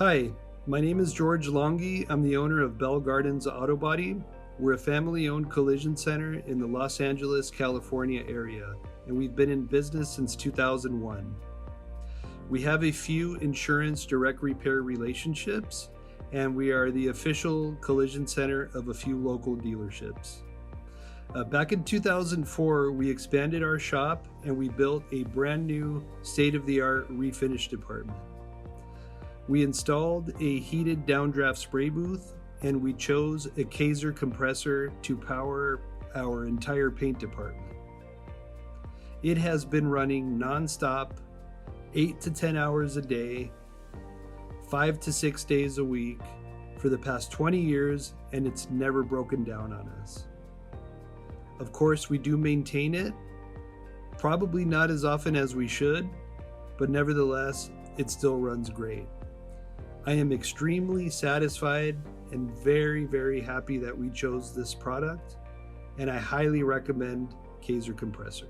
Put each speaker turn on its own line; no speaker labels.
Hi, my name is Jorge Longhi. I'm the owner of Bell Gardens Auto Body. We're a family-owned collision center in the Los Angeles, California area, and we've been in business since 2001. We have a few insurance direct repair relationships, and we are the official collision center of a few local dealerships. Back in 2004, we expanded our shop and we built a brand new state-of-the-art refinish department. We installed a heated downdraft spray booth, and we chose a Kaeser compressor to power our entire paint department. It has been running nonstop, 8 to 10 hours a day, 5 to 6 days a week for the past 20 years, and it's never broken down on us. Of course, we do maintain it, probably not as often as we should, but nevertheless, it still runs great. I am extremely satisfied and very, very happy that we chose this product, and I highly recommend Kaeser Compressor.